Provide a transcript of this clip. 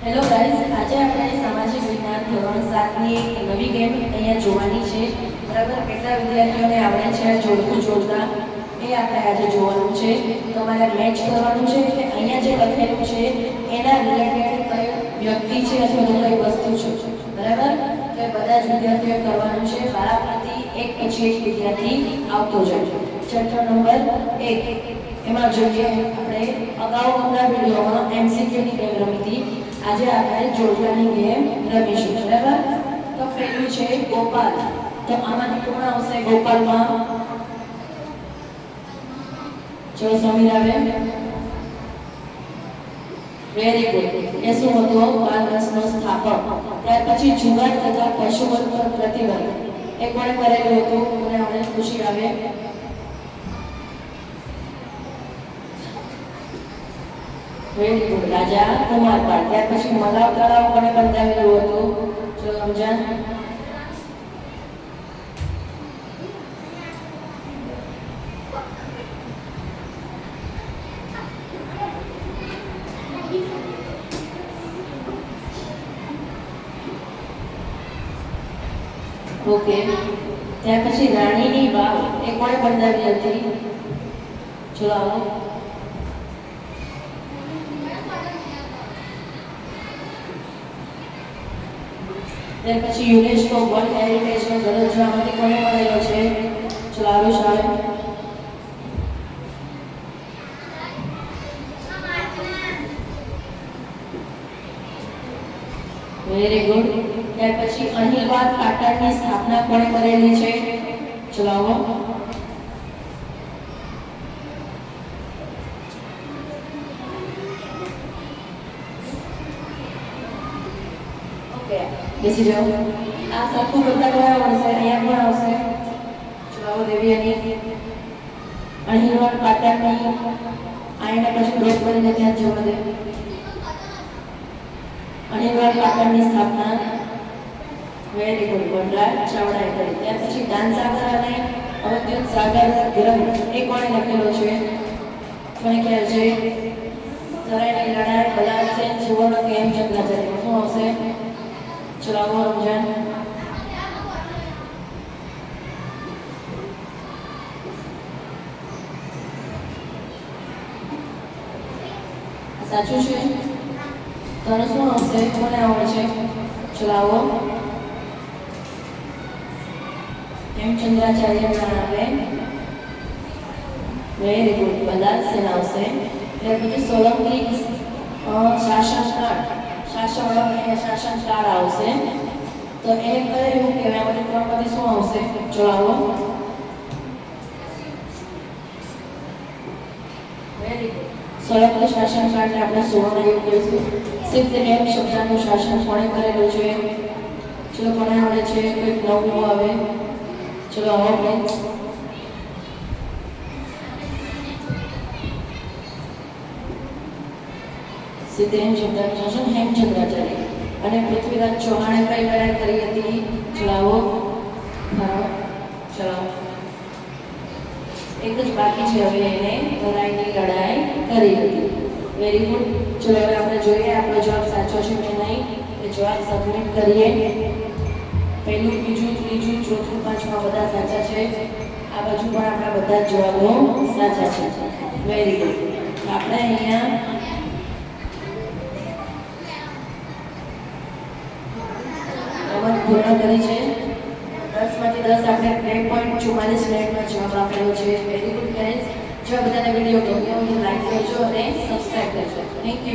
Hello guys, આજે આપણે સામાજિક વિજ્ઞાન ધોરણ 7 ની એક નવી ગેમ અહીંયા જોવાની છે. બરાબર, કેટલા વિદ્યાર્થીઓને આવડે છે જોડતું જોડતા એ આપણે આજે જોવાનું છે. તમારે મેચ કરવાનું છે કે અહીંયા જે લખેલું છે એના રિલેટેડ કઈ વ્યક્તિ છે અથવા તો કઈ વસ્તુ છે. બરાબર, તો બધા જ વિદ્યાર્થીઓએ કરવાનું છે. વારાફરતી એક પછી એક વિદ્યાર્થી આવતો જાય. ચેપ્ટર નંબર 1 એમાં જોઈએ આપણે અગાઉના વિડીયોમાં એમસીક્યુ ની ગેમ રમી હતી. આજે આપણે જોડવાની ગેમ રમીશું. બરાબર, તો પહેલું છે ગોપાલ. તો આમાંથી કોણ આવશે ગોપાલમાં? ચલો સમીર આવે. Very good. એ શું હતો? બાલરસનો સ્થાપક. ત્યાર પછી જુગાર તથા પશુબળ પર પ્રતિબંધ એ કોણે કરેલું હતું? મને આપણે ખુશી આવે. વેરી ગુડ, રાજા કુમારપાળ. ત્યાર પછી મલાવ તળાવ કોણે બંધાવેલું હતું? ચલો રમજાન. ઓકે. ત્યાર પછી રાણીની વાવ એ કોણે બંધાવી હતી? ચલો આવો. ત્યાર પછી યુનેસ્કો વર્લ્ડ હેરિટેજનો દરજ્જો આમાંથી કોને મળેલો છે? ચલો આરુષ આવે. Very good. ત્યાર પછી અહીલવાડ પાટણની સ્થાપના કોણે કરેલી છે? ચલો આવો. બેસી જાઓ. આ સરખું બધા કયા આવશે? અહીંયા પણ આવશે. ચલો આવો દેવીયાની. અહીલવાડ પાટણની આઈને પછી ડોટ કરીને ત્યાં જવા દે. અહીલવાડ પાટણની સ્થાપના વેરી ગુડ વનરાજ ચાવડાએ કરી. ત્યાર પછી દાનસાગર અને અવધૂત સાગર ગ્રંથ એ કોણે લખેલો છે? કોને ખ્યાલ છે? તરાઈની લડાઈ, બલાલસેન, સુવર્ણ કે હેમચંદ્રાચાર્ય શું આવશે? ચલાવો રમજાન. સાચું છે? તને શું આવશે? કોને આવડે છે? ચલાવો. હેમચંદ્રાચાર્ય આવે. Very good. બલાલસેન આવશે. ત્યાર પછી સોલંકી શાસનકાળ શાસનકાળ આવશે. તો એને કઈ એવું કહેવાય? આપણે ત્રણમાંથી શું આવશે? ચલાવો. Very good. સોલંકી શાસનકાળને આપણે સુવર્ણ યુગ કહીશું. સિદ્ધ હેમ શબ્દનું શાસન કોણે કરેલું છે? ચલો કોને આવડે છે? કંઈક નવું આવે. ચલો આવો પ્લીઝ. સિદ્ધ હેમ શબ્દનું શાસન હેમચંદ્રાચાર્ય. અને પૃથ્વીરાજ ચૌહાણે કઈ લડાઈ કરી હતી? ચલાવો. ચલાવો. એક જ બાકી છે હવે. એને તરાઈની લડાઈ કરી હતી. Very good. ચલો હવે આપણે જોઈએ આપણો જવાબ સાચો છે કે નહીં. એ જવાબ સબમિટ કરીએ. પહેલું, બીજું, ત્રીજું, ચોથું, પાંચમા બધા સાચા છે. આ બાજુ પણ આપણા બધા જ જવાબો સાચા છે. Very good. આપણે અહીંયા પૂર્ણ કરી છે. 10માંથી 10 આપણે 2.44 મિનિટમાં જવાબ આપેલો છે. Very good guys. જો બધાને વિડીયો ગમ્યો હોય તો લાઈક કરજો અને સબસ્ક્રાઇબ કરજો. Thank you.